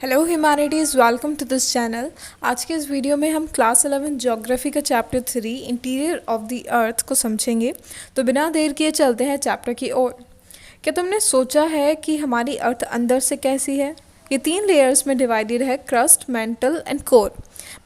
Hello humanities, welcome to this channel. आज के इस वीडियो में हम क्लास 11 ज्योग्राफी का chapter 3 interior of the earth को समझेंगे। तो बिना देर किए चलते हैं चैप्टर की ओर। क्या तुमने सोचा है कि हमारी अर्थ अंदर से कैसी है? ये 3 लेयर्स में डिवाइडेड है, क्रस्ट, मेंटल एंड कोर।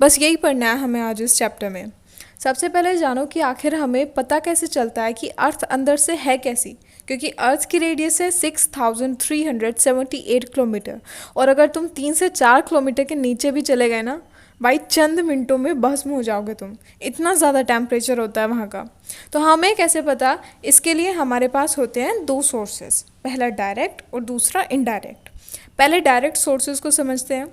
बस यही पढ़ना है हमें आज इस चैप्टर में। सबसे पहले जानो कि आखिर हमें पता कैसे चलता है कि अर्थ अंदर से है कैसी, क्योंकि अर्थ की रेडियस है 6378 किलोमीटर। और अगर तुम 3 से 4 किलोमीटर के नीचे भी चले गए ना भाई, चंद मिनटों में भस्म हो जाओगे तुम। इतना ज़्यादा टेम्परेचर होता है वहाँ का। तो हमें कैसे पता? इसके लिए हमारे पास होते हैं 2 सोर्सेज, पहला डायरेक्ट और दूसरा इनडायरेक्ट। पहले डायरेक्ट सोर्सेज को समझते हैं।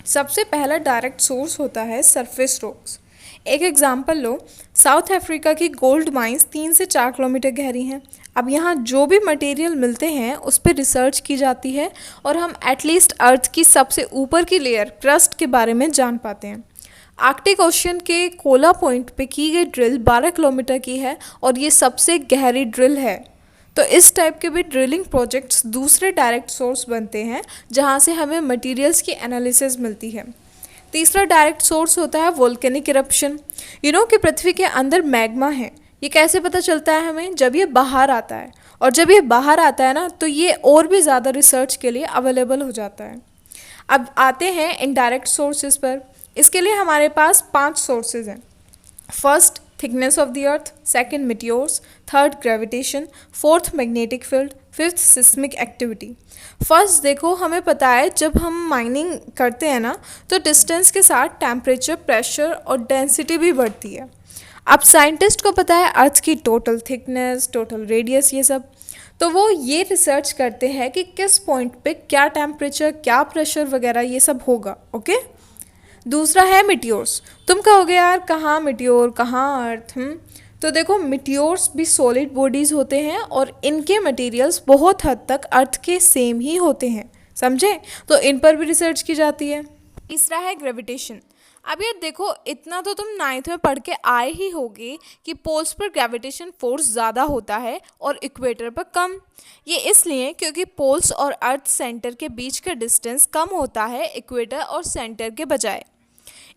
सबसे पहला डायरेक्ट सोर्स होता है सरफेस रॉक्स। एक एग्जांपल लो, साउथ अफ्रीका की गोल्ड माइंस 3 से 4 किलोमीटर गहरी हैं। अब यहाँ जो भी मटेरियल मिलते हैं उस पर रिसर्च की जाती है और हम एटलीस्ट अर्थ की सबसे ऊपर की लेयर क्रस्ट के बारे में जान पाते हैं। आर्कटिक ओशन के कोला पॉइंट पे की गई ड्रिल 12 किलोमीटर की है और ये सबसे गहरी ड्रिल है। तो इस टाइप के भी ड्रिलिंग प्रोजेक्ट्स दूसरे डायरेक्ट सोर्स बनते हैं जहाँ से हमें मटेरियल्स की एनालिसिस मिलती है। तीसरा डायरेक्ट सोर्स होता है वोल्केनिक इरप्शन। कि पृथ्वी के अंदर मैग्मा है। ये कैसे पता चलता है हमें? जब ये बाहर आता है, और जब ये बाहर आता है ना तो ये और भी ज़्यादा रिसर्च के लिए अवेलेबल हो जाता है। अब आते हैं इनडायरेक्ट सोर्सेज पर। इसके लिए हमारे पास 5 सोर्सेज हैं। First, thickness of the earth. Second, meteors. Third, gravitation. Fourth, magnetic field. Fifth, seismic activity. First देखो, हमें पता है जब हम माइनिंग करते हैं ना तो डिस्टेंस के साथ टेम्परेचर, प्रेशर और डेंसिटी भी बढ़ती है। अब साइंटिस्ट को पता है अर्थ की टोटल थिकनेस, टोटल रेडियस, ये सब। तो वो ये रिसर्च करते हैं कि किस पॉइंट पे क्या टेम्परेचर, क्या प्रेशर वगैरह ये सब होगा। ओके। दूसरा है मिटियोर्स। तुम कहोगे यार कहाँ मिटियोर, कहाँ अर्थ? तो देखो, मिटियोर्स भी सॉलिड बॉडीज होते हैं और इनके मटेरियल्स बहुत हद तक अर्थ के सेम ही होते हैं, समझे? तो इन पर भी रिसर्च की जाती है। तीसरा है ग्रेविटेशन। अब यार देखो, इतना तो तुम 9th में पढ़ के आए ही होगे कि पोल्स पर ग्रेविटेशन फोर्स ज़्यादा होता है और इक्वेटर पर कम। ये इसलिए क्योंकि पोल्स और अर्थ सेंटर के बीच का डिस्टेंस कम होता है इक्वेटर और सेंटर के बजाय।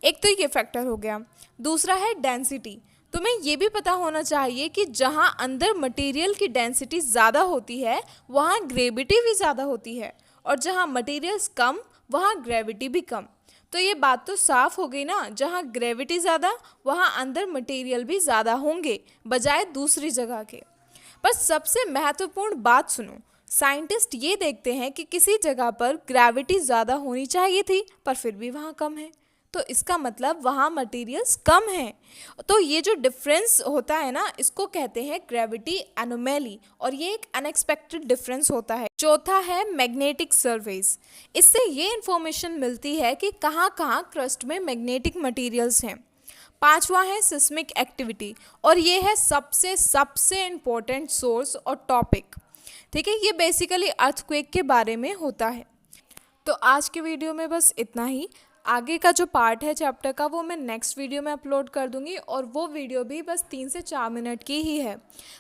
एक तो ये फैक्टर हो गया। दूसरा है डेंसिटी। तुम्हें ये भी पता होना चाहिए कि जहाँ अंदर मटेरियल की डेंसिटी ज़्यादा होती है वहाँ ग्रेविटी भी ज़्यादा होती है, और जहाँ मटेरियल्स कम वहाँ ग्रेविटी भी कम। तो ये बात तो साफ हो गई ना, जहाँ ग्रेविटी ज़्यादा वहाँ अंदर मटेरियल भी ज़्यादा होंगे बजाय दूसरी जगह के। पर सबसे महत्वपूर्ण बात सुनो, साइंटिस्ट ये देखते हैं कि किसी जगह पर ग्रेविटी ज़्यादा होनी चाहिए थी पर फिर भी वहाँ कम है, तो इसका मतलब वहाँ मटेरियल्स कम हैं। तो ये जो डिफरेंस होता है ना, इसको कहते हैं ग्रेविटी एनोमैली, और ये एक अनएक्सपेक्टेड डिफरेंस होता है। चौथा है मैग्नेटिक सर्वेज। इससे ये इंफॉर्मेशन मिलती है कि कहाँ कहाँ क्रस्ट में मैग्नेटिक मटेरियल्स हैं। पांचवा है सिस्मिक एक्टिविटी, और ये है सबसे सबसे इम्पोर्टेंट सोर्स और टॉपिक। ठीक है, ये बेसिकली अर्थक्वेक के बारे में होता है। तो आज के वीडियो में बस इतना ही। आगे का जो पार्ट है चैप्टर का वो मैं नेक्स्ट वीडियो में अपलोड कर दूंगी, और वो वीडियो भी बस 3 से 4 मिनट की ही है।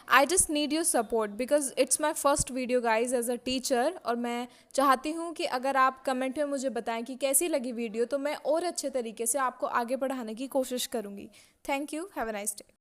I just need your support because it's my first video guys as a teacher, और मैं चाहती हूँ कि अगर आप कमेंट में मुझे बताएं कि कैसी लगी वीडियो, तो मैं और अच्छे तरीके से आपको आगे बढ़ाने की कोशिश करूँगी। Thank you, have a nice day.